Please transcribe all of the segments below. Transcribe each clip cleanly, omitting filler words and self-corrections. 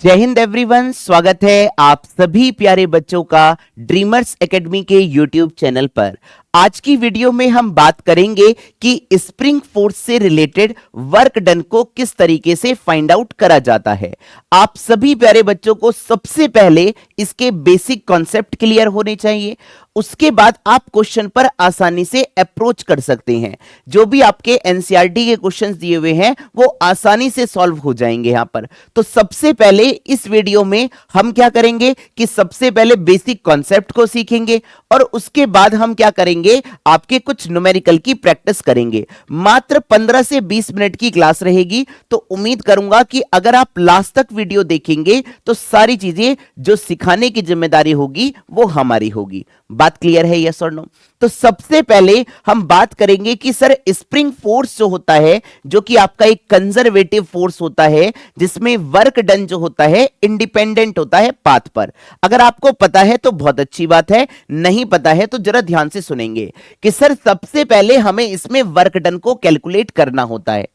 जय हिंद एवरीवन, स्वागत है आप सभी प्यारे बच्चों का ड्रीमर्स एकेडमी के यूट्यूब चैनल पर। आज की वीडियो में हम बात करेंगे कि स्प्रिंग फोर्स से रिलेटेड वर्क डन को किस तरीके से फाइंड आउट करा जाता है। आप सभी प्यारे बच्चों को सबसे पहले इसके बेसिक कॉन्सेप्ट क्लियर होने चाहिए, उसके बाद आप क्वेश्चन पर आसानी से अप्रोच कर सकते हैं। जो भी आपके एनसीईआरटी के क्वेश्चंस दिए हुए हैं वो आसानी से सॉल्व हो जाएंगे यहां पर। तो सबसे पहले इस वीडियो में हम क्या करेंगे कि सबसे पहले बेसिक कॉन्सेप्ट को सीखेंगे और उसके बाद हम क्या करेंगे, आपके कुछ न्यूमेरिकल की प्रैक्टिस करेंगे। मात्र 15 से 20 मिनट की क्लास रहेगी, तो उम्मीद करूंगा कि अगर आप लास्ट तक वीडियो देखेंगे तो सारी चीजें जो सिखाने की जिम्मेदारी होगी वो हमारी होगी। बात क्लियर है, यस और नो? तो सबसे पहले हम बात करेंगे कि सर स्प्रिंग फोर्स जो होता है, जो कि आपका एक कंजर्वेटिव फोर्स होता है, जिसमें वर्क डन जो होता है इंडिपेंडेंट होता है पाथ पर। अगर आपको पता है तो बहुत अच्छी बात है, नहीं पता है तो जरा ध्यान से सुनेंगे कि सर सबसे पहले हमें इसमें वर्क डन को कैलकुलेट करना होता है।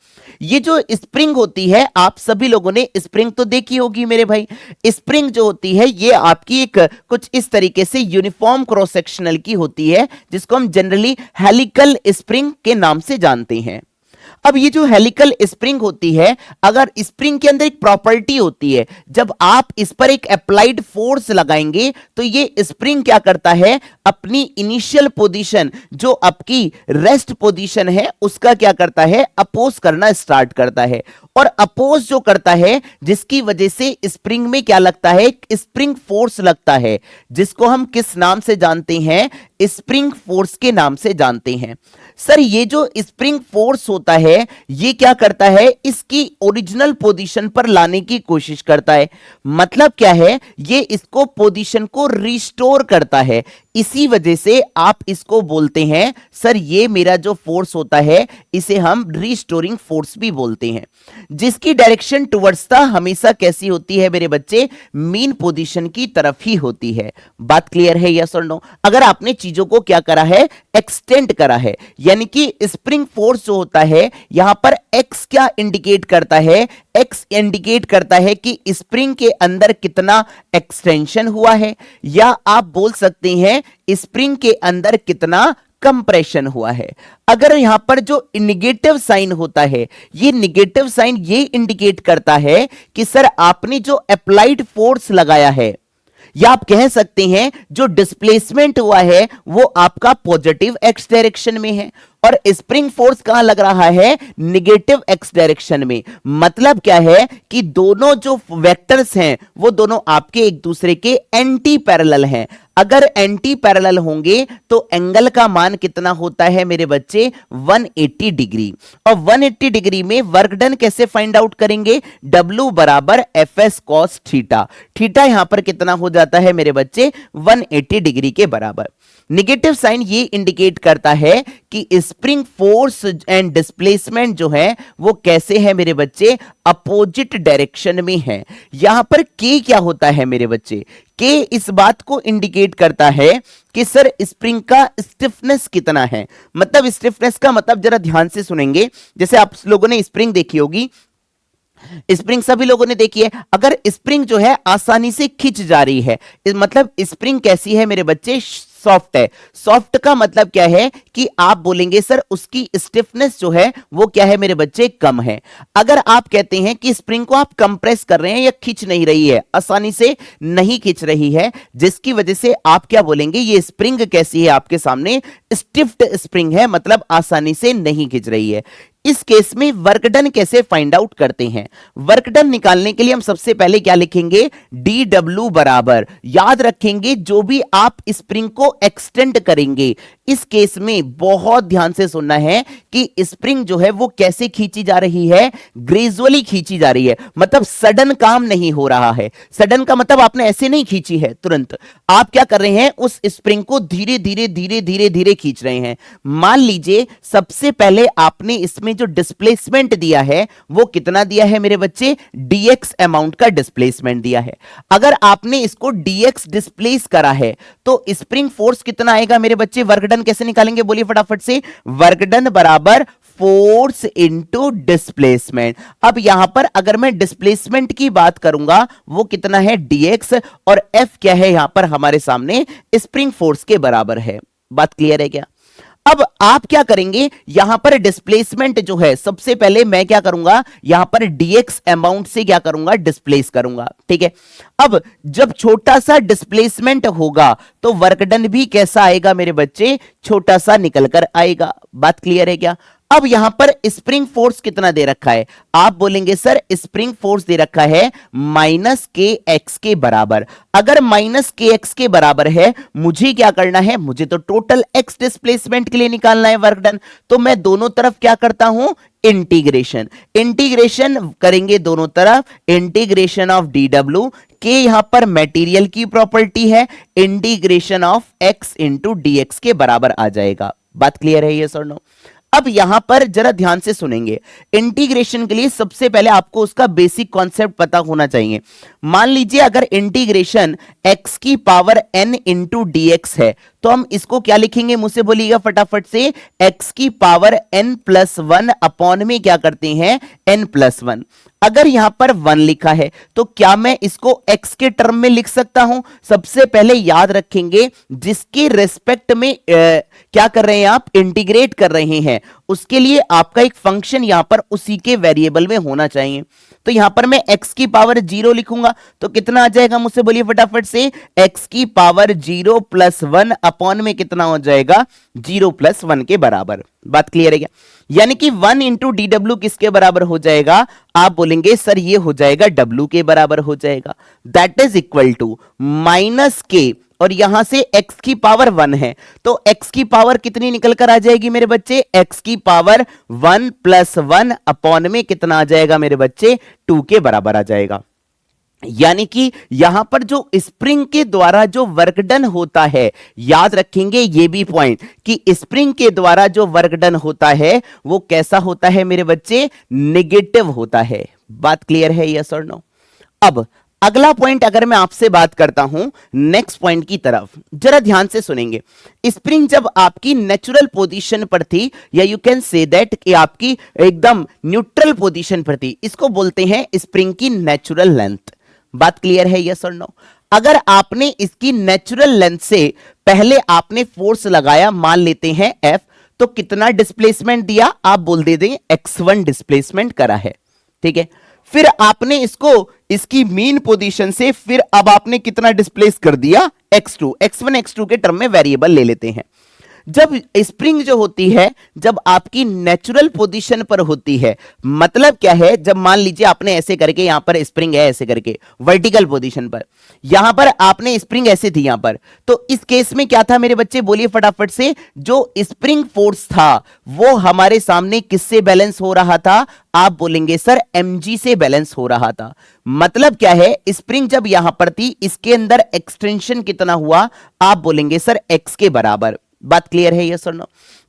ये जो स्प्रिंग होती है, आप सभी लोगों ने स्प्रिंग तो देखी होगी मेरे भाई। स्प्रिंग जो होती है ये आपकी एक कुछ इस तरीके से यूनिफॉर्म क्रॉस सेक्शनल की होती है, जिसको हम जनरली हेलिकल स्प्रिंग के नाम से जानते हैं। अब ये जो हेलिकल स्प्रिंग होती है, अगर स्प्रिंग के अंदर एक प्रॉपर्टी होती है, जब आप इस पर एक अप्लाइड फोर्स लगाएंगे तो ये स्प्रिंग क्या करता है, अपनी इनिशियल पोजीशन जो आपकी रेस्ट पोजीशन है उसका क्या करता है, अपोज करना स्टार्ट करता है। और अपोज जो करता है, जिसकी वजह से स्प्रिंग में क्या लगता है, स्प्रिंग फोर्स लगता है, जिसको हम किस नाम से जानते हैं, स्प्रिंग फोर्स के नाम से जानते हैं। सर ये जो स्प्रिंग फोर्स होता है ये क्या करता है, इसकी ओरिजिनल पोजीशन पर लाने की कोशिश करता है। मतलब क्या है, ये इसको पोजीशन को रिस्टोर करता है। इसी वजह से आप इसको बोलते हैं, सर ये मेरा जो फोर्स होता है इसे हम रिस्टोरिंग फोर्स भी बोलते हैं। जिसकी डायरेक्शन टुवर्ड्स द हमेशा कैसी होती है मेरे बच्चे, मीन पोजीशन की तरफ ही होती है। बात क्लियर है, यस और नो? अगर आपने चीजों को क्या करा है, एक्सटेंड करा है, यानी कि स्प्रिंग फोर्स जो होता है यहां पर एक्स क्या इंडिकेट करता है, एक्स इंडिकेट करता है कि स्प्रिंग के अंदर कितना एक्सटेंशन हुआ है, या आप बोल सकते हैं स्प्रिंग के अंदर कितना कंप्रेशन हुआ है। अगर यहां पर जो निगेटिव साइन होता है, ये निगेटिव साइन ये इंडिकेट करता है कि सर आपने जो अप्लाइड फोर्स लगाया है, या आप कह सकते हैं जो डिस्प्लेसमेंट हुआ है वो आपका पॉजिटिव एक्स डायरेक्शन में है, और स्प्रिंग फोर्स कहां लग रहा है, निगेटिव एक्स डायरेक्शन में। मतलब क्या है कि दोनों जो वेक्टर्स हैं वो दोनों आपके एक दूसरे के एंटी पैरेलल हैं। अगर एंटी पैरेलल होंगे तो एंगल का मान कितना होता है मेरे बच्चे, 180 डिग्री। और 180 डिग्री में वर्क डन कैसे फाइंड आउट करेंगे, W बराबर FS cos थीटा। थीटा यहां पर कितना हो जाता है मेरे बच्चे, 180 डिग्री के बराबर। निगेटिव साइन ये इंडिकेट करता है कि स्प्रिंग फोर्स एंड डिस्प्लेसमेंट जो है वो कैसे है मेरे बच्चे, अपोजिट डायरेक्शन में है। यहां पर के क्या होता है मेरे बच्चे, के इस बात को इंडिकेट करता है कि सर स्प्रिंग का स्टिफनेस कितना है। मतलब स्टिफनेस का मतलब जरा ध्यान से सुनेंगे, जैसे आप लोगों ने स्प्रिंग देखी होगी, स्प्रिंग सभी लोगों ने देखी है। अगर स्प्रिंग जो है आसानी से खिंच जा रही है, मतलब स्प्रिंग कैसी है मेरे बच्चे, सॉफ्ट है। सॉफ्ट का मतलब क्या है कि आप बोलेंगे सर उसकी स्टिफनेस जो है वो क्या है मेरे बच्चे, कम है। अगर आप कहते हैं कि स्प्रिंग को आप कंप्रेस कर रहे हैं या खींच नहीं रही है, आसानी से नहीं खींच रही है, जिसकी वजह से आप क्या बोलेंगे, ये स्प्रिंग कैसी है आपके सामने, स्टिफ्ड स्प्रिंग है, मतलब आसानी से नहीं खींच रही है। इस केस में वर्क डन कैसे फाइंड आउट करते हैं, वर्क डन निकालने के लिए हम सबसे पहले क्या लिखेंगे, DW बराबर, याद रखेंगे जो भी आप स्प्रिंग को एक्सटेंड करेंगे, इस केस में बहुत ध्यान से सुनना है कि स्प्रिंग जो है वो कैसे खींची जा रही है, ग्रेजुअली खींची जा रही है। मतलब सडन काम नहीं हो रहा है। सडन का मतलब आपने ऐसे नहीं खींची है तुरंत, आप क्या कर रहे हैं, उस स्प्रिंग को धीरे धीरे धीरे धीरे धीरे खींच रहे हैं। मान लीजिए सबसे पहले आपने इसमें जो डिस्प्लेसमेंट दिया है वो कितना दिया है मेरे बच्चे, dx अमाउंट का डिस्प्लेसमेंट दिया है। अगर आपने इसको dx डिस्प्लेस करा है तो स्प्रिंग फोर्स कितना आएगा मेरे बच्चे, वर्क डन कैसे निकालेंगे, बोलिए फटाफट से। वर्क डन बराबर फोर्स इनटू डिस्प्लेसमेंट। अब यहां पर अगर मैं डिस्प्लेसमेंट की बात करूंगा वो कितना है dx, और F क्या है यहां पर हमारे सामने स्प्रिंग फोर्स के बराबर है। बात क्लियर है क्या? अब आप क्या करेंगे, यहां पर डिस्प्लेसमेंट जो है सबसे पहले मैं क्या करूंगा, यहां पर dx अमाउंट से क्या करूंगा, डिस्प्लेस करूंगा। ठीक है, अब जब छोटा सा डिस्प्लेसमेंट होगा तो वर्क डन भी कैसा आएगा मेरे बच्चे, छोटा सा निकल कर आएगा। बात क्लियर है क्या? अब यहां पर स्प्रिंग फोर्स कितना दे रखा है, आप बोलेंगे सर स्प्रिंग फोर्स दे रखा है माइनस के एक्स के बराबर। अगर माइनस के एक्स के बराबर है, मुझे क्या करना है, मुझे तो टोटल एक्स डिस्प्लेसमेंट के लिए निकालना है वर्क डन। तो मैं दोनों तरफ क्या करता हूं, इंटीग्रेशन। इंटीग्रेशन करेंगे दोनों तरफ, इंटीग्रेशन ऑफ dw के यहां पर मटेरियल की प्रॉपर्टी है, integration of x into dx के बराबर आ जाएगा। बात क्लियर है, यस और नो? अब यहां पर जरा ध्यान से सुनेंगे, इंटीग्रेशन के लिए सबसे पहले आपको उसका बेसिक कॉन्सेप्ट पता होना चाहिए। मान लीजिए अगर इंटीग्रेशन x की पावर n इंटू dx है, तो हम इसको क्या लिखेंगे, मुझसे बोलिएगा फटाफट से, x की पावर n प्लस 1 अपॉन में क्या करते हैं, n प्लस 1। अगर यहां पर 1 लिखा है तो क्या मैं इसको x के टर्म में लिख सकता हूं? सबसे पहले याद रखेंगे जिसके रेस्पेक्ट में क्या कर रहे हैं आप, इंटीग्रेट कर रहे हैं, उसके लिए आपका एक फंक्शन यहां पर उसी के वेरिएबल में होना चाहिए। तो यहां पर मैं x की पावर 0 लिखूंगा तो कितना आ जाएगा, मुझसे बोलिए फटाफट से, x की पावर 0 प्लस 1 अपॉन में कितना हो जाएगा, 0 प्लस 1 के बराबर। बात क्लियर है क्या? यानी कि 1 इंटू dw किसके बराबर हो जाएगा, आप बोलेंगे सर ये हो जाएगा w के बराबर हो जाएगा। That is equal to minus K, और यहां से x की पावर 1 है तो x की पावर कितनी निकल कर आ जाएगी मेरे बच्चे, x की पावर 1 प्लस 1 अपॉन में कितना आ जाएगा मेरे बच्चे, 2 के बराबर आ जाएगा। यानी कि यहां पर जो स्प्रिंग के द्वारा जो वर्क डन होता है, याद रखेंगे ये भी पॉइंट कि स्प्रिंग के द्वारा जो वर्क डन होता है वो कैसा होता है मेरे बच्चे, नेगेटिव होता है। बात क्लियर है, यस और नो? अब अगला पॉइंट अगर मैं आपसे बात करता हूं नेक्स्ट पॉइंट की तरफ, जरा ध्यान से सुनेंगे। स्प्रिंग जब आपकी नेचुरल पोजीशन पर थी, या यू कैन से दैट कि आपकी एकदम न्यूट्रल पोजीशन पर थी, इसको बोलते हैं स्प्रिंग की नेचुरल लेंथ। बात क्लियर है, यस और नो? अगर आपने इसकी नेचुरल लेंथ से पहले आपने फोर्स लगाया, मान लेते हैं F, तो कितना डिस्प्लेसमेंट दिया, आप बोल दे दें x1 डिस्प्लेसमेंट करा है। ठीक है, फिर आपने इसको इसकी मीन पोजीशन से फिर अब आपने कितना डिस्प्लेस कर दिया, x2। x1 x2 के टर्म में वेरिएबल ले लेते हैं। जब स्प्रिंग जो होती है, जब आपकी नेचुरल पोजीशन पर होती है, मतलब क्या है, जब मान लीजिए आपने ऐसे करके, यहां पर स्प्रिंग है ऐसे करके वर्टिकल पोजीशन पर, यहां पर आपने स्प्रिंग ऐसे थी यहां पर, तो इस केस में क्या था मेरे बच्चे, बोलिए फटाफट से, जो स्प्रिंग फोर्स था वो हमारे सामने किससे बैलेंस हो रहा था, आप बोलेंगे सर mg से बैलेंस हो रहा था। मतलब क्या है, स्प्रिंग जब यहां पर थी, इसके अंदर एक्सटेंशन कितना हुआ, आप बोलेंगे सर x के बराबर। बात क्लियर है, यस और नो?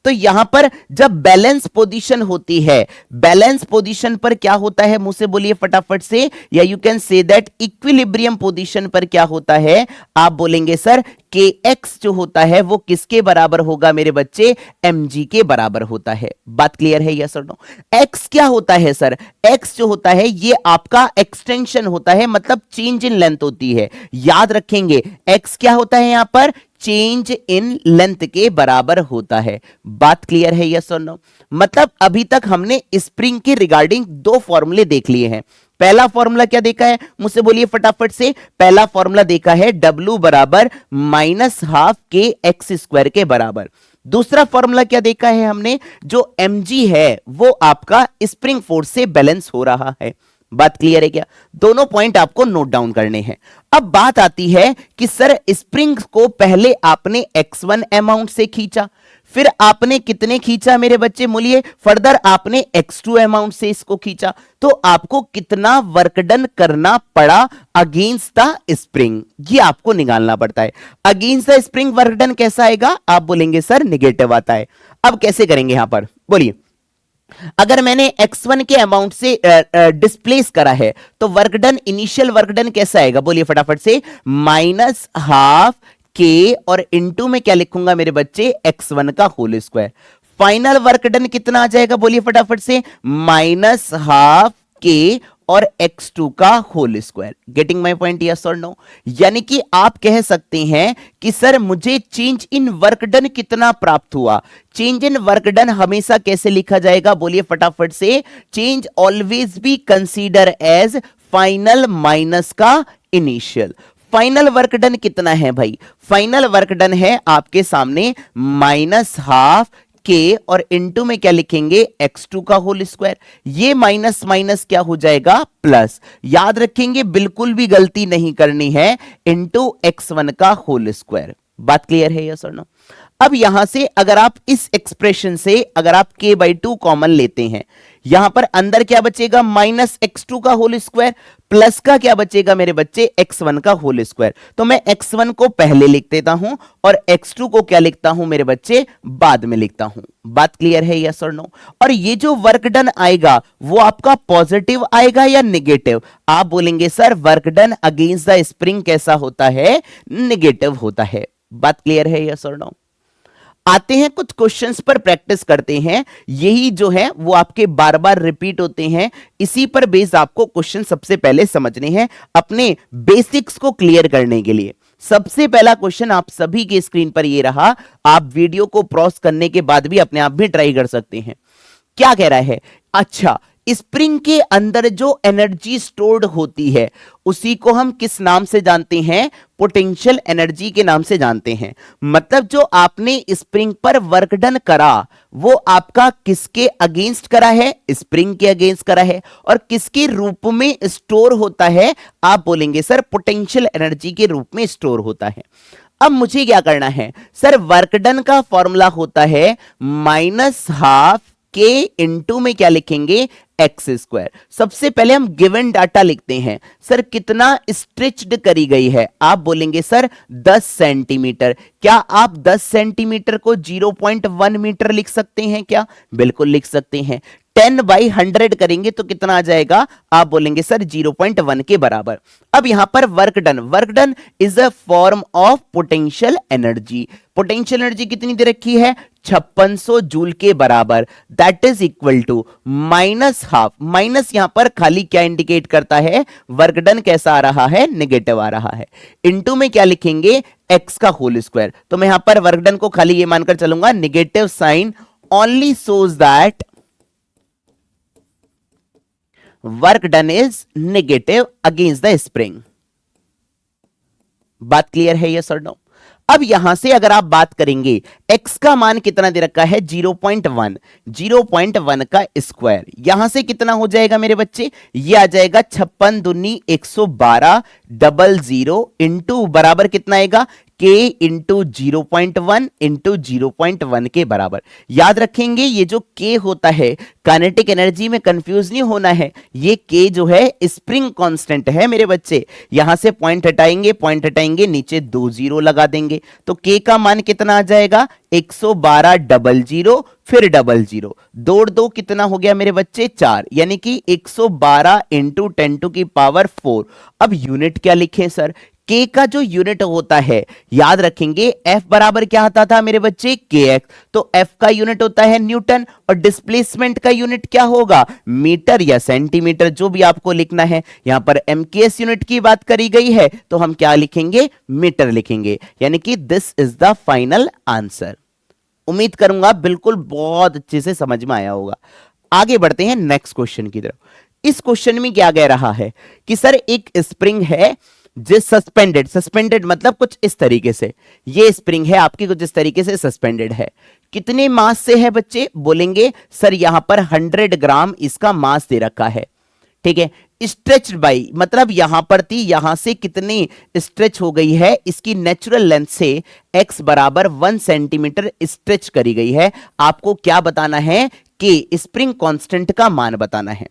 तो यहां पर जब बैलेंस पोजीशन होती है, बैलेंस पोजीशन पर क्या होता है, मुझसे बोलिए फटाफट से, या you can say that equilibrium position पर क्या होता है, आप बोलेंगे सर kx जो होता है वो किसके बराबर होगा मेरे बच्चे, mg के बराबर होता है। बात क्लियर है, यस और नो? x क्या होता है सर, x जो होता है ये आपका एक्सटेंशन होता है, मतलब चेंज इन लेंथ होती है। याद रखेंगे x क्या होता है, यहां पर चेंज इन लेंथ के बराबर होता है। बात क्लियर है, यस और नो? मतलब अभी तक हमने स्प्रिंग के रिगार्डिंग दो फॉर्मूले देख लिए हैं। पहला फॉर्मूला क्या देखा है, मुझसे बोलिए फटाफट से, पहला फॉर्मूला देखा है W बराबर माइनस हाफ के एक्स स्क्वायर के बराबर। दूसरा फॉर्मूला क्या देखा है हमने, जो mg है वो आपका स्प्रिंग फोर्स से बैलेंस हो रहा है। बात क्लियर है क्या? दोनों पॉइंट आपको नोट डाउन करने हैं। अब बात आती है कि सर स्प्रिंग को पहले आपने x1 अमाउंट से खींचा, फिर आपने कितने खींचा मेरे बच्चे, बोलिए, फर्दर आपने x2 अमाउंट से इसको खींचा, तो आपको कितना वर्क डन करना पड़ा अगेंस्ट द स्प्रिंग, ये आपको निकालना पड़ता है। Against the spring work done कैसा आएगा, आप बोलेंगे सर नेगेटिव आता है। अब कैसे करेंगे यहां पर, बोलिए, अगर मैंने x1 के अमाउंट से डिस्प्लेस करा है तो work done, initial work done कैसा आएगा, बोलिए फटाफट से, माइनस हाफ के और इनटू में क्या लिखूंगा मेरे बच्चे, x1 का whole square. Final work done कितना आ जाएगा, बोलिए फटाफट से, -12 k और x2 का whole square. Getting my point, yes और नो? यानी कि आप कह सकते हैं कि सर मुझे चेंज इन वर्क डन कितना प्राप्त हुआ। चेंज इन वर्क डन हमेशा कैसे लिखा जाएगा, बोलिए फटाफट से, change always be consider as final minus का इनिशियल। फाइनल वर्क डन कितना है भाई, फाइनल वर्क डन है आपके सामने -12 k और इनटू में क्या लिखेंगे, x2 का होल स्क्वायर। ये माइनस माइनस क्या हो जाएगा, प्लस। याद रखेंगे बिल्कुल भी गलती नहीं करनी है, इनटू x1 का होल स्क्वायर। बात क्लियर है, यस और नो? अब यहां से अगर आप इस एक्सप्रेशन से अगर आप k/2 कॉमन लेते हैं, यहां पर अंदर क्या बचेगा, -x2 का होल स्क्वायर, प्लस का क्या बचेगा मेरे बच्चे, x1 का होल स्क्वायर। तो मैं x1 को पहले लिख देता हूं और x2 को क्या लिखता हूं मेरे बच्चे, बाद में लिखता हूं। बात क्लियर है, यस और नो? और ये जो वर्क डन आएगा वो आपका पॉजिटिव आएगा या नेगेटिव? आप बोलेंगे sir work done against the spring कैसा होता है, नेगेटिव होता है। बात क्लियर है, यस और नो? आते हैं कुछ क्वेश्चंस पर प्रैक्टिस करते हैं। यही जो है वो आपके बार बार रिपीट होते हैं, इसी पर बेस आपको क्वेश्चन सबसे पहले समझने हैं अपने बेसिक्स को क्लियर करने के लिए। सबसे पहला क्वेश्चन आप सभी के स्क्रीन पर ये रहा, आप वीडियो को पॉज करने के बाद भी अपने आप भी ट्राई कर सकते हैं। क्या कह रहा है, अच्छा स्प्रिंग के अंदर जो एनर्जी स्टोर्ड होती है उसी को हम किस नाम से जानते हैं, पोटेंशियल एनर्जी के नाम से जानते हैं। मतलब जो आपने स्प्रिंग पर वर्क डन करा वो आपका किसके अगेंस्ट करा है, स्प्रिंग के अगेंस्ट करा है, और किसके रूप में स्टोर होता है, आप बोलेंगे सर पोटेंशियल एनर्जी के रूप में स्टोर होता है। अब मुझे क्या करना है सर, वर्क डन का फॉर्मूला होता है -12 k इंटू में क्या लिखेंगे, एक्स स्क्वायर। सबसे पहले हम गिवन डाटा लिखते हैं, सर कितना स्ट्रेच्ड करी गई है, आप बोलेंगे सर 10 सेंटीमीटर। क्या आप 10 सेंटीमीटर को 0.1 मीटर लिख सकते हैं क्या, बिल्कुल लिख सकते हैं। 10/100 करेंगे तो कितना आ जाएगा, आप बोलेंगे सर 0.1 के बराबर। अब यहां पर work done is a form of potential energy. Potential energy कितनी दे रखी है, 5600 जूल के बराबर। That is equal to -12, minus यहां पर खाली क्या इंडिकेट करता है, वर्क डन कैसा आ रहा है, नेगेटिव आ रहा है। इनटू में क्या लिखेंगे, x का होल स्क्वायर। तो मैं यहां पर वर्क डन को खाली ये मानकर चलूंगा, negative sign only shows that work done is negative against the spring. बात क्लियर है, यस और नो? अब यहां से अगर आप बात करेंगे, x का मान कितना दे रखा है, 0.1, 0.1 का स्क्वायर, यहां से कितना हो जाएगा मेरे बच्चे, ये आ जाएगा 56 दूनी 112 00 इंटू बराबर कितना आएगा, k इंटू 0.1 इंटू 0.1 के बराबर। याद रखेंगे ये जो k होता है काइनेटिक एनर्जी में कंफ्यूज नहीं होना है, ये k जो है स्प्रिंग कांस्टेंट है मेरे बच्चे। यहां से पॉइंट हटाएंगे नीचे 2 जीरो लगा देंगे, तो k का मान कितना आ जाएगा, 112 00 फिर 00, दो दो कितना हो गया मेरे बच्चे, 4, यानी कि 112 इंटू 10⁴। अब यूनिट क्या लिखें सर, k का जो यूनिट होता है याद रखेंगे f बराबर क्या आता था मेरे बच्चे, kx। तो f का यूनिट होता है न्यूटन और डिस्प्लेसमेंट का यूनिट क्या होगा, मीटर या सेंटीमीटर, जो भी आपको लिखना है। यहां पर mks यूनिट की बात करी गई है तो हम क्या लिखेंगे, मीटर लिखेंगे। यानी कि this is the final answer. उम्मीद करूंगा बिल्कुल बहुत अच्छे से समझ में आया होगा। आगे बढ़ते हैं नेक्स्ट क्वेश्चन की तरफ। इस क्वेश्चन में क्या कह रहा है कि सर एक स्प्रिंग है जो सस्पेंडेड मतलब कुछ इस तरीके से, ये स्प्रिंग है आपकी कुछ इस तरीके से सस्पेंडेड है। कितने मास से है बच्चे, बोलेंगे सर यहां पर 100 ग्राम इसका मास दे रखा है, ठीक है। स्ट्रेच्ड बाई मतलब यहां पर थी, यहां से कितनी स्ट्रेच हो गई है, इसकी नेचुरल लेंथ से x बराबर 1 सेंटीमीटर स्ट्रेच करी गई है। आपको क्या बताना है कि स्प्रिंग कांस्टेंट का मान बताना है।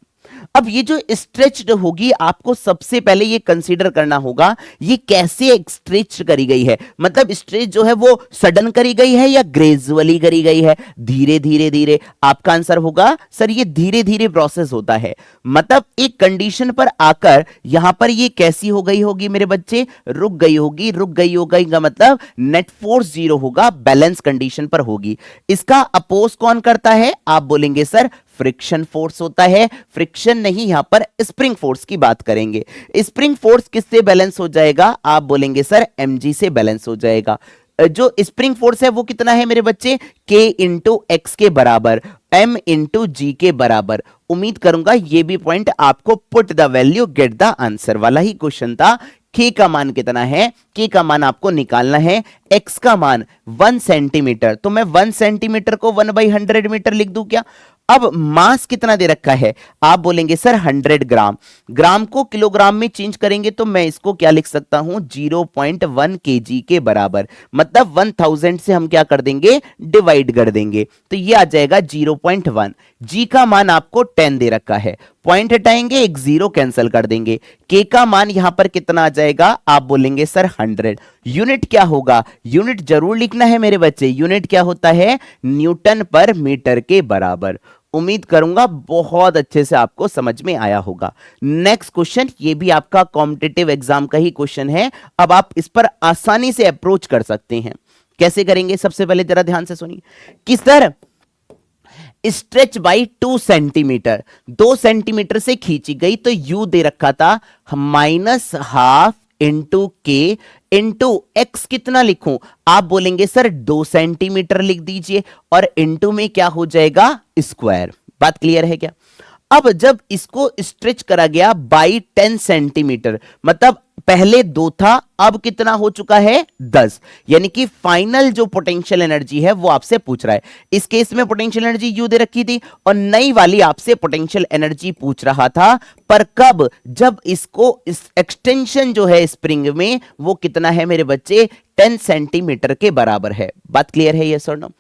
अब ये जो स्ट्रेच्ड होगी, आपको सबसे पहले ये कंसीडर करना होगा ये कैसे स्ट्रेच करी गई है, मतलब स्ट्रेच जो है वो सडन करी गई है या ग्रेजुअली करी गई है, धीरे धीरे धीरे। आपका आंसर होगा सर ये धीरे धीरे प्रोसेस होता है, मतलब एक कंडीशन पर आकर यहां पर ये कैसी हो गई होगी मेरे बच्चे, रुक गई होगी। रुक गई होगी का मतलब नेट फोर्स जीरो होगा, बैलेंस कंडीशन पर होगी। इसका अपोज कौन करता है, आप बोलेंगे सर फ्रिक्शन फोर्स होता है। फ्रिक्शन नहीं, यहां पर स्प्रिंग फोर्स की बात करेंगे। स्प्रिंग फोर्स किससे बैलेंस हो जाएगा, आप बोलेंगे सर mg से बैलेंस हो जाएगा। जो स्प्रिंग फोर्स है वो कितना है मेरे बच्चे, k इंटू एक्स के बराबर, m इंटू जी के बराबर। उम्मीद करूंगा ये भी पॉइंट आपको put the value get the answer वाला ही क्वेश्चन था। k का मान कितना है, k का मान आपको निकालना है, x का मान 1 सेंटीमीटर, तो मैं 1 सेंटीमीटर को 1/100 मीटर लिख दूं क्या। अब मास कितना दे रखा है, आप बोलेंगे सर 100 ग्राम। ग्राम को किलोग्राम में चेंज करेंगे तो मैं इसको क्या लिख सकता हूं, 0.1 kg के बराबर, मतलब 1000 से हम क्या कर देंगे, डिवाइड कर देंगे, तो ये आ जाएगा 0.1। जी का मान आपको 10 दे रखा है, पॉइंट हटाएंगे, एक जीरो कैंसिल कर देंगे। के का मान यहां पर कितना आ जाएगा, आप बोलेंगे सर 100। यूनिट क्या होगा, यूनिट जरूर लिखना है मेरे बच्चे, यूनिट क्या होता है, न्यूटन पर मीटर के बराबर। उम्मीद करूंगा बहुत अच्छे से आपको समझ में आया होगा। नेक्स्ट क्वेश्चन, ये भी आपका कॉम्पिटिटिव एग्जाम का ही क्वेश्चन है। अब आप इस पर आसानी से अप्रोच कर सकते हैं। कैसे करेंगे, सबसे पहले जरा ध्यान से सुनिए कि sir stretch by 2 centimetre, 2 centimetre से खींची गई, तो यू दे रखा था -12 इंटू के इंटू एक्स कितना लिखूं, आप बोलेंगे सर 2 सेंटीमीटर लिख दीजिए, और इंटू में क्या हो जाएगा, स्क्वायर। बात क्लियर है क्या। अब जब इसको स्ट्रेच करा गया बाई 10 सेंटीमीटर, मतलब पहले 2 था, अब कितना हो चुका है 10, यानी कि फाइनल जो पोटेंशियल एनर्जी है वो आपसे पूछ रहा है। इस केस में पोटेंशियल एनर्जी यू दे रखी थी, और नई वाली आपसे पोटेंशियल एनर्जी पूछ रहा था, पर कब, जब इसको इस एक्सटेंशन जो है स्प्रिंग में वो कितना है मेरे बच्चे, 10 सेंटीमीटर के बराबर है। बात क्लियर है, यस और नो।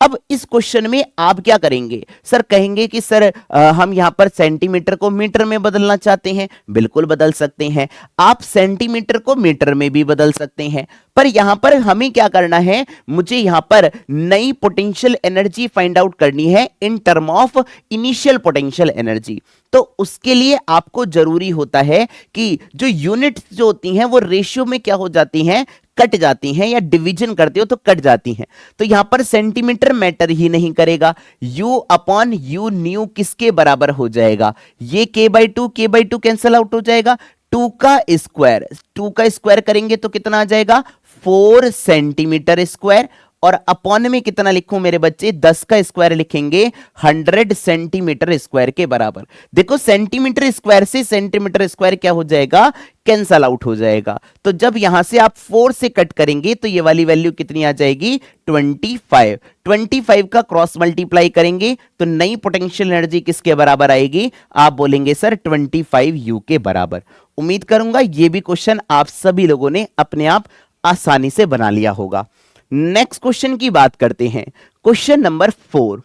अब इस क्वेश्चन में आप क्या करेंगे, सर कहेंगे कि सर हम यहां पर सेंटीमीटर को मीटर में बदलना चाहते हैं, बिल्कुल बदल सकते हैं। आप सेंटीमीटर को मीटर में भी बदल सकते हैं, पर यहां पर हमें क्या करना है, मुझे यहां पर नई पोटेंशियल एनर्जी फाइंड आउट करनी है in term of initial potential energy. तो उसके लिए आपको जरूरी होता है कि जो यूनिट्स जो होती हैं वो रेशियो में क्या हो जाती हैं, कट जाती हैं, या डिवीजन करते हो तो कट जाती हैं। तो यहां पर सेंटीमीटर मैटर ही नहीं करेगा, u अपॉन यू न्यू किसके बराबर हो जाएगा, ये k/2 कैंसिल आउट हो जाएगा, 2 का स्क्वायर करेंगे तो कितना आ जाएगा, 4 सेंटीमीटर स्क्वायर, और अपॉन में कितना लिखूं मेरे बच्चे, 10 का स्क्वायर लिखेंगे, 100 सेंटीमीटर स्क्वायर के बराबर। देखो सेंटीमीटर स्क्वायर से सेंटीमीटर स्क्वायर क्या हो जाएगा, कैंसल आउट हो जाएगा। तो जब यहां से आप 4 से कट करेंगे तो ये वाली वैल्यू कितनी आ जाएगी, 25। 25 का क्रॉस मल्टीप्लाई करेंगे तो नई पोटेंशियल एनर्जी किसके बराबर आएगी, आप बोलेंगे सर 25 यू के बराबर। उम्मीद करूंगा ये भी क्वेश्चन आप सभी लोगों ने अपने आप आसानी से बना लिया होगा। नेक्स्ट क्वेश्चन की बात करते हैं, क्वेश्चन नंबर 4।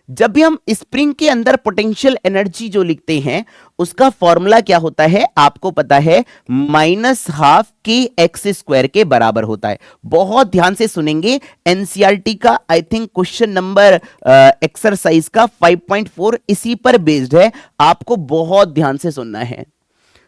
जब भी हम स्प्रिंग के अंदर पोटेंशियल एनर्जी जो लिखते हैं उसका फॉर्मूला क्या होता है, आपको पता है, -12 kx² के बराबर होता है। बहुत ध्यान से सुनेंगे, एनसीईआरटी का I think question number exercise का 5.4 इसी पर बेस्ड है, आपको बहुत ध्यान से सुनना है।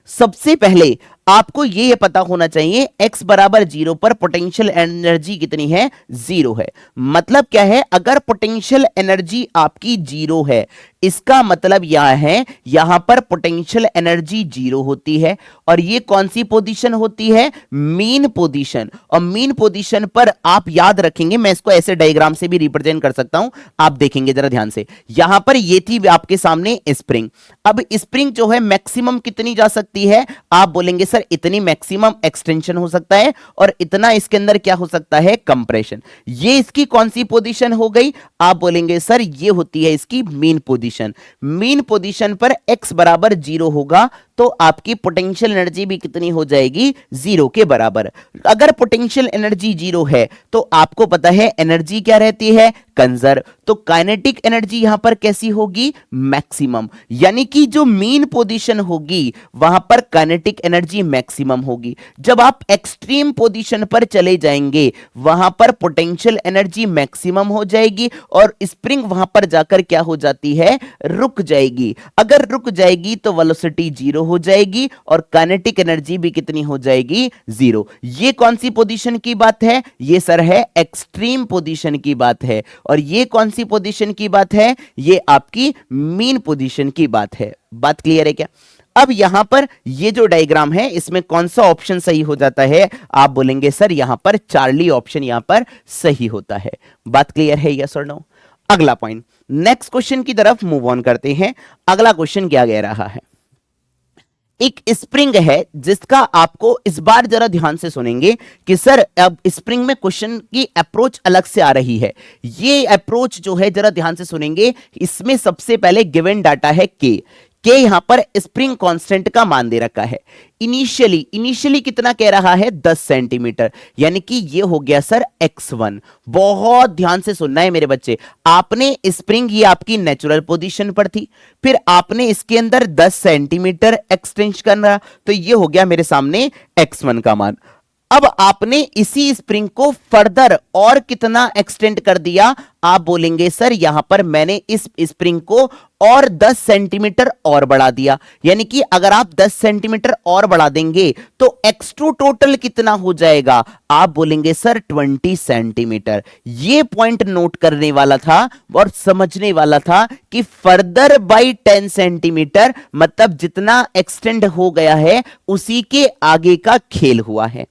सबसे पहले आपको ये पता होना चाहिए x बराबर 0 पर पोटेंशियल एनर्जी कितनी है, 0 है। मतलब क्या है, अगर पोटेंशियल एनर्जी आपकी 0 है, इसका मतलब यह है यहां पर पोटेंशियल एनर्जी 0 होती है, और ये कौन सी पोजीशन होती है, मीन पोजीशन। और मीन पोजीशन पर आप याद रखेंगे, मैं इसको ऐसे डायग्राम से भी रिप्रेजेंट कर सकता हूं, आप देखेंगे जरा ध्यान से। यहां पर ये थी आपके सामने स्प्रिंग, अब स्प्रिंग जो है मैक्सिमम कितनी जा सकती है, आप बोलेंगे सर इतनी मैक्सिमम एक्सटेंशन हो सकता है, और इतना इसके अंदर क्या हो सकता है, कंप्रेशन। ये इसकी कौन सी पोजीशन हो गई, आप बोलेंगे सर ये होती है इसकी मीन पोजीशन। मीन पोजीशन पर x बराबर 0 होगा तो आपकी पोटेंशियल एनर्जी भी कितनी हो जाएगी, जीरो के बराबर। अगर पोटेंशियल एनर्जी जीरो है तो आपको पता है एनर्जी क्या रहती है, कंजर्व। तो काइनेटिक एनर्जी यहां पर कैसी होगी, मैक्सिमम। यानी कि जो मीन पोजीशन होगी वहां पर काइनेटिक एनर्जी मैक्सिमम होगी। जब आप एक्सट्रीम पोजीशन पर चले जाएंगे वहां पर पोटेंशियल एनर्जी मैक्सिमम हो जाएगी और स्प्रिंग वहां पर जाकर क्या हो जाती है, रुक जाएगी। अगर रुक जाएगी तो वेलोसिटी जीरो हो जाएगी और काइनेटिक एनर्जी भी कितनी हो जाएगी, जीरो। ये कौन सी पोजीशन की बात है, ये सर है एक्सट्रीम पोजीशन की बात है। और ये कौन सी पोजीशन की बात है, ये आपकी मीन पोजीशन की बात है। बात क्लियर है क्या? अब यहां पर ये जो डायग्राम है इसमें कौन सा ऑप्शन सही हो जाता है, आप बोलेंगे सर यहां पर चार्ली ऑप्शन यहां पर सही होता है। बात क्लियर है, यस और नो? अगला पॉइंट, नेक्स्ट क्वेश्चन की तरफ मूव ऑन करते हैं। अगला क्वेश्चन क्या कह रहा है, एक स्प्रिंग है जिसका आपको इस बार जरा ध्यान से सुनेंगे कि सर अब स्प्रिंग में क्वेश्चन की अप्रोच अलग से आ रही है। ये अप्रोच जो है जरा ध्यान से सुनेंगे। इसमें सबसे पहले गिवन डाटा है के यहां पर स्प्रिंग कांस्टेंट का मान दे रखा है। इनिशियली कितना कह रहा है, 10 सेंटीमीटर, यानी कि ये हो गया सर x1। बहुत ध्यान से सुनना है मेरे बच्चे। आपने स्प्रिंग, ये आपकी नेचुरल पोजीशन पर थी, फिर आपने इसके अंदर 10 सेंटीमीटर एक्सटेंड करना, तो ये हो गया मेरे सामने x1 का मान। अब आपने इसी स्प्रिंग को फर्दर और कितना एक्सटेंड कर दिया, आप बोलेंगे सर यहां पर मैंने इस स्प्रिंग को और 10 सेंटीमीटर और बढ़ा दिया। यानी कि अगर आप 10 सेंटीमीटर और बढ़ा देंगे तो x2 टोटल कितना हो जाएगा, आप बोलेंगे सर 20 सेंटीमीटर। ये पॉइंट नोट करने वाला था और समझने वाला था कि फर्दर बाई 10 सेंटीमीटर मतलब जितना एक्सटेंड हो गया है उसी के आगे का खेल हुआ है।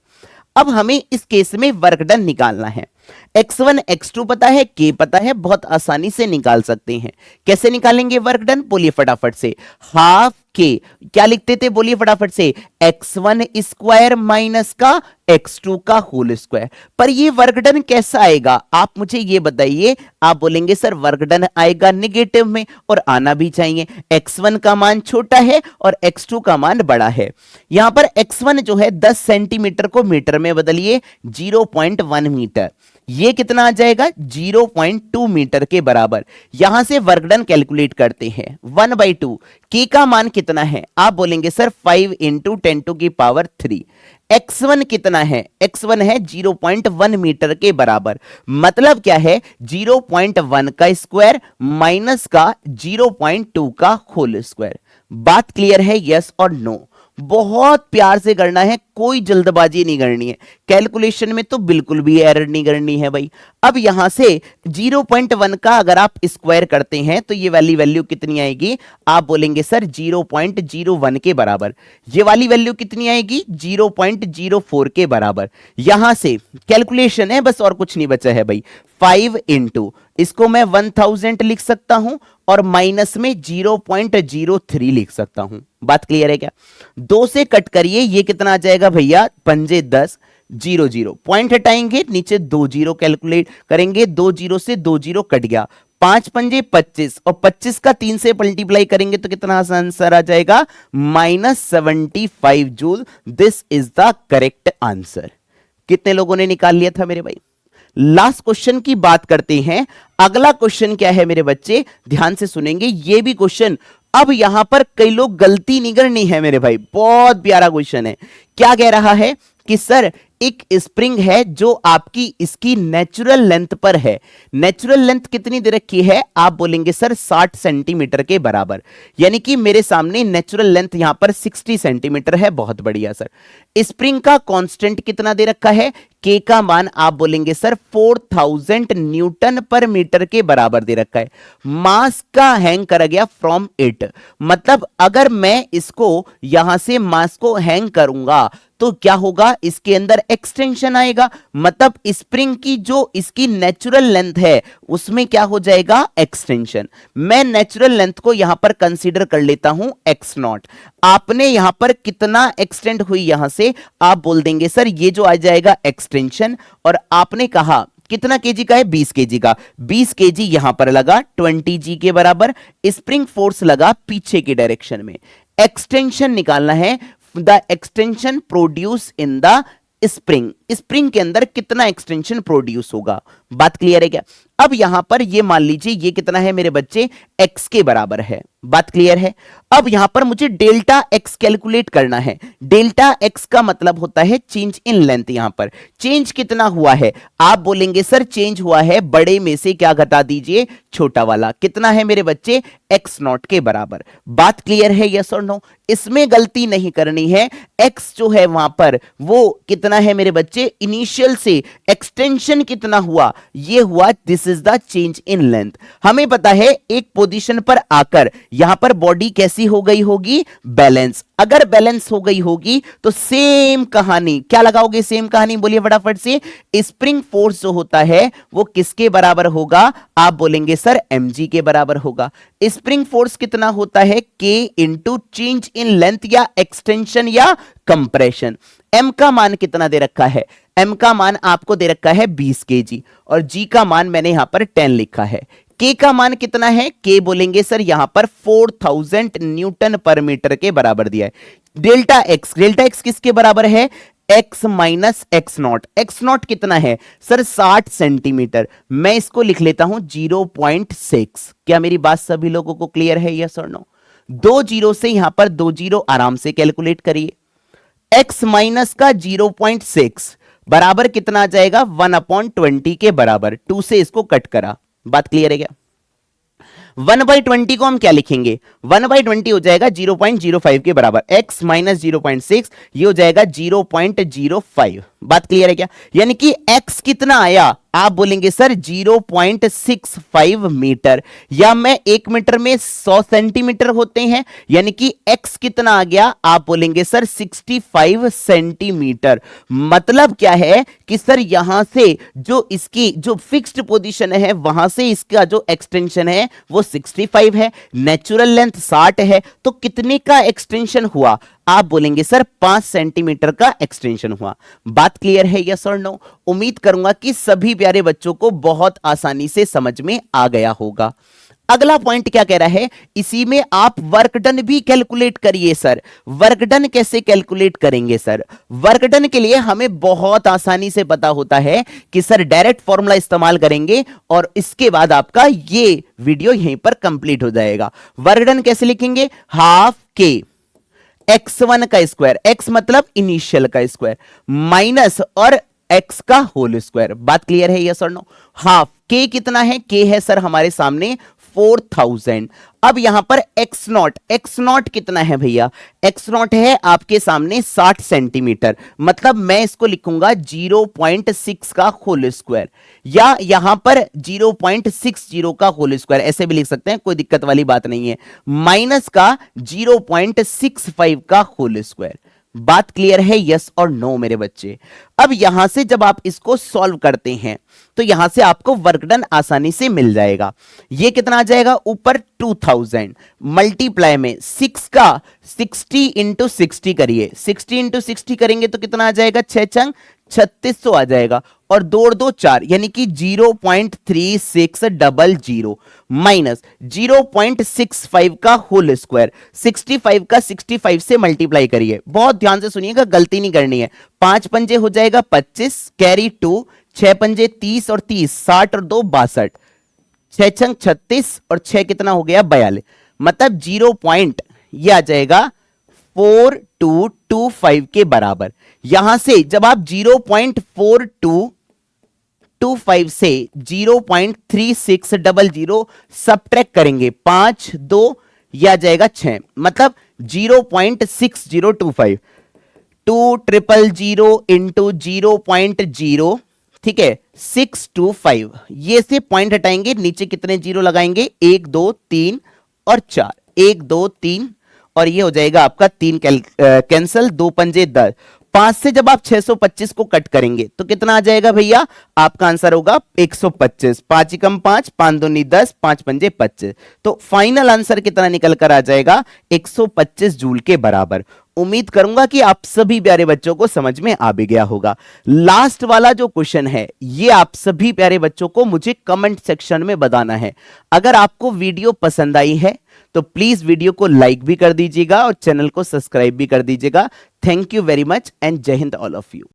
अब हमें इस केस में वर्क डन निकालना है। x1 x2 पता है, k पता है, बहुत आसानी से निकाल सकते हैं। कैसे निकालेंगे वर्क डन, बोलिए फटाफट से। हाफ k, क्या लिखते थे बोलिए फटाफट से, x1 स्क्वायर माइनस का x2 का होल स्क्वायर। पर ये वर्क डन कैसा आएगा, आप मुझे ये बताइए। आप बोलेंगे सर वर्क डन आएगा नेगेटिव में, और आना भी चाहिए। x1 का मान छोटा है और x2 का मान बड़ा है। यहां पर x1 जो है 10 सेंटीमीटर को मीटर में बदलिए, 0.1 मीटर। ये कितना आ जाएगा, 0.2 मीटर के बराबर। यहां से वर्क डन कैलकुलेट करते हैं। 1/2 के का मान कितना है, आप बोलेंगे सर 5 × 10⁻³ x1 कितना है, x1 है 0.1 मीटर के बराबर। मतलब क्या है, 0.1 का स्क्वायर माइनस का 0.2 का होल स्क्वायर। बात क्लियर है, यस और नो? बहुत प्यार से करना है, कोई जल्दबाजी नहीं करनी है। कैलकुलेशन में तो बिल्कुल भी एरर नहीं करनी है भाई। अब यहां से 0.1 का अगर आप स्क्वायर करते हैं तो ये वाली वैल्यू कितनी आएगी, आप बोलेंगे सर 0.01 के बराबर। ये वाली वैल्यू कितनी आएगी, 0.04 के बराबर। यहां से कैलकुलेशन है बस, और कुछ नहीं बचा है भाई। 5 × इसको मैं 1000 लिख सकता हूं और माइनस में 0.03 लिख सकता हूं। बात क्लियर है क्या? 2 से कट करिए, ये कितना आ जाएगा भैया, पंजे 10, 0 0 पॉइंट हटाएंगे, नीचे 2 0 कैलकुलेट करेंगे, 2 0 से 2 0 कट गया, 5 पंजे 25 और 25 का 3 से मल्टीप्लाई करेंगे तो कितना आंसर आ जाएगा, -75 joule. This is the correct answer. कितने लोगों ने निकाल लिया था मेरे भाई? लास्ट क्वेश्चन की बात करते हैं। अगला क्वेश्चन क्या है मेरे बच्चे, ध्यान से सुनेंगे ये भी क्वेश्चन। अब यहां पर कई लोग गलती नहीं करनी है मेरे भाई, बहुत प्यारा क्वेश्चन है। क्या कह रहा है कि सर एक स्प्रिंग है जो आपकी इसकी नेचुरल लेंथ पर है। नेचुरल लेंथ कितनी दे रखी है, आप बोलेंगे सर 60 सेंटीमीटर के बराबर। यानी कि मेरे सामने नेचुरल लेंथ यहां पर 60 सेंटीमीटर है। बहुत बढ़िया सर। स्प्रिंग का कांस्टेंट कितना दे रखा है, के का मान आप बोलेंगे सर 4000 न्यूटन पर मीटर के बराबर दे रखा है। मास का हैंग कर गया फ्रॉम इट, मतलब अगर मैं इसको यहां से मास को हैंग करूंगा तो क्या होगा, इसके अंदर एक्सटेंशन आएगा। मतलब स्प्रिंग की जो इसकी नेचुरल लेंथ है उसमें क्या हो जाएगा, एक्सटेंशन। मैं नेचुरल लेंथ को यहां पर कंसीडर कर लेता हूं x0। आपने यहां पर कितना एक्सटेंड हुई, यहां से आप बोल देंगे सर ये जो आ जाएगा एक्सटेंशन। और आपने कहा कितना केजी का है, 20 केजी का। 20 केजी यहां पर लगा 20 जी के बराबर। स्प्रिंग फोर्स लगा पीछे की डायरेक्शन में। एक्सटेंशन निकालना है, the extension produce in the spring, spring के अंदर कितना एक्सटेंशन प्रोड्यूस होगा। बात क्लियर है क्या? अब यहां पर ये मान लीजिए ये कितना है मेरे बच्चे, x के बराबर है। बात क्लियर है? अब यहां पर मुझे डेल्टा x कैलकुलेट करना है। डेल्टा x का मतलब होता है चेंज इन लेंथ। यहां पर चेंज कितना हुआ है? आप बोलेंगे सर चेंज हुआ है बड़े में से क्या घटा दीजिए, छोटा वाला। कितना है मेरे बच्चे, x नॉट के बराबर। बात क्लियर है, यस और नो? इसमें गलती नहीं करनी है। x जो है वहां पर वो कितना है मेरे बच्चे, इनिशियल से एक्सटेंशन कितना हुआ, ये हुआ, this is the change in length. हमें पता है एक पोजीशन पर आकर यहां पर बॉडी कैसी हो गई होगी, बैलेंस। अगर बैलेंस हो गई होगी तो सेम कहानी, क्या लगाओगे, सेम कहानी, बोलिए फटाफट से। स्प्रिंग फोर्स जो होता है वो किसके बराबर होगा, आप बोलेंगे सर mg के बराबर होगा। स्प्रिंग फोर्स कितना होता है, k into change in length या एक्सटेंशन या कंप्रेशन। m का मान कितना दे रखा है, m का मान आपको दे रखा है 20 kg और g का मान मैंने यहां पर 10 लिखा है। k का मान कितना है, k बोलेंगे सर यहां पर 4000 न्यूटन पर मीटर के बराबर दिया है। डेल्टा x किसके बराबर है, x minus x not. X not कितना है सर, 60 सेंटीमीटर। मैं इसको लिख लेता हूं 0.6। क्या मेरी बात सभी लोगों को क्लियर है, यस और नो? 2 जीरो से यहां पर 2 जीरो आराम से कैलकुलेट करिए। x माइनस का 0.6 बराबर कितना आ जाएगा, 1/20 के बराबर। 2 से इसको कट करा। बात क्लियर है क्या? 1/20 को हम क्या लिखेंगे, 1/20 हो जाएगा 0.05 के बराबर। x माइनस 0.6 ये हो जाएगा 0.05। बात क्लियर है क्या? यानी कि x कितना आया, आप बोलेंगे सर 0.65 मीटर, या मैं 1 मीटर में 100 सेंटीमीटर होते हैं, यानी कि x कितना आ गया, आप बोलेंगे सर 65 सेंटीमीटर। मतलब क्या है कि सर यहां से जो इसकी जो फिक्स्ड पोजीशन है वहां से इसका जो एक्सटेंशन है वो 65 है, नेचुरल लेंथ 60 है, तो कितने का एक्सटेंशन हुआ, आप बोलेंगे सर 5 सेंटीमीटर का एक्सटेंशन हुआ। बात क्लियर है, यस और नो? उम्मीद करूंगा कि सभी प्यारे बच्चों को बहुत आसानी से समझ में आ गया होगा। अगला पॉइंट क्या कह रहा है, इसी में आप वर्क डन भी कैलकुलेट करिए। सर वर्क डन कैसे कैलकुलेट करेंगे? सर वर्क डन के लिए हमें बहुत आसानी से पता होता है कि सर डायरेक्ट फॉर्मूला इस्तेमाल करेंगे और इसके बाद आपका ये वीडियो यहीं पर कंप्लीट हो जाएगा। वर्क डन कैसे लिखेंगे, हाफ के x1 का स्क्वायर, x मतलब इनिशियल का स्क्वायर, माइनस और x का होल स्क्वायर। बात क्लियर है, यस और नो? हाफ k कितना है, k है सर हमारे सामने 4000। अब यहां पर x नॉट कितना है भैया, x नॉट है आपके सामने 60 सेंटीमीटर। मतलब मैं इसको लिखूंगा 0.6 का होल स्क्वायर, या यहां पर 0.60 का होल स्क्वायर, ऐसे भी लिख सकते हैं, कोई दिक्कत वाली बात नहीं है, माइनस का 0.65 का होल स्क्वायर। बात क्लियर है, यस और नो मेरे बच्चे? अब यहां से जब आप इसको सॉल्व करते हैं तो यहां से आपको वर्क डन आसानी से मिल जाएगा। ये कितना आ जाएगा, ऊपर 2000 मल्टीप्लाई में 6 का 60 इंटू 60 करिए, 60 इंटू 60 करेंगे तो कितना आ जाएगा, 6 चंग 3600 आ जाएगा, और 2 और 2 4, यानी कि 0.3600 माइनस 0.65 का होल स्क्वायर। 65 का 65 से मल्टीप्लाई करिए, बहुत ध्यान से सुनिएगा, गलती नहीं करनी है। 5 पंजे हो जाएगा 25, कैरी 2, 6 पंजे 30 और 30, 60 और 2 62, 6 छंग 36 और 6 कितना हो गया, 42। मतलब 0 पॉइंट ये आ जाएगा 4225 के बराबर। यहां से जब आप 0.4225 से 0.3600 सब्ट्रैक्ट करेंगे, 5 2 यह आ जाएगा 6, मतलब 0.6025, 2000 इंटू 0.0, ठीक है, 625। ये से पॉइंट हटाएंगे, नीचे कितने जीरो लगाएंगे, 1 2 3 और 4, 1 2 3, और ये हो जाएगा आपका 3 कैंसल, 2 पंजे 10। 5 से जब आप 625 को कट करेंगे तो कितना आ जाएगा भैया, आपका आंसर होगा 125। 5 कम 5, 5 दूनी 10, 5 पंजे 25। तो फाइनल आंसर कितना निकल कर आ जाएगा, 125 जूल के बराबर। उम्मीद करूंगा कि आप सभी प्यारे बच्चों को समझ में आ भी गया होगा। लास्ट वाला जो क्वेश्चन है ये आप सभी प्यारे बच्चों को मुझे कमेंट सेक्शन में बताना है। अगर आपको वीडियो पसंद आई है तो प्लीज वीडियो को लाइक भी कर दीजिएगा और चैनल को सब्सक्राइब भी कर दीजिएगा। Thank you very much and जय हिंद ऑल ऑफ यू।